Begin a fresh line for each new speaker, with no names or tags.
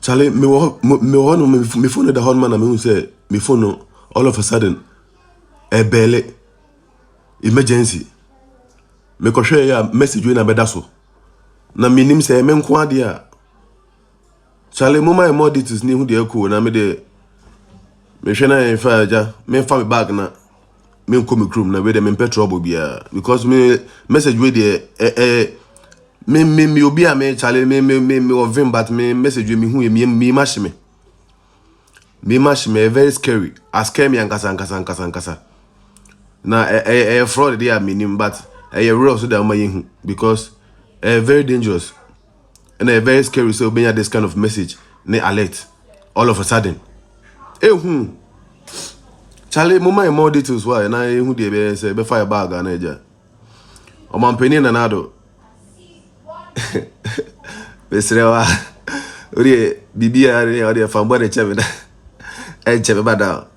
Charlie, me phone the hotman and me say me phone all of a sudden a belly emergency. Me ko share ya message we na beda so. Na me nim say me nko ade a. Charlie, more details ni hu de ko na me de me hwe na fa ja me fa me bag na me nko me krum na we de me petrol bia because me message we de me obi a me Charlie me of him but me message me hu me match me. Me match me very scary. I scare me ankasa. Na fraud dey meaning but real so that my because very dangerous and very scary so when you this kind of message ne alert all of a sudden. Charlie, more details why na hu dey be say be fire bag na eja. O man penin na nado. Besrewa. Ori bibia ori fanbo de chebe da. E chebe bada.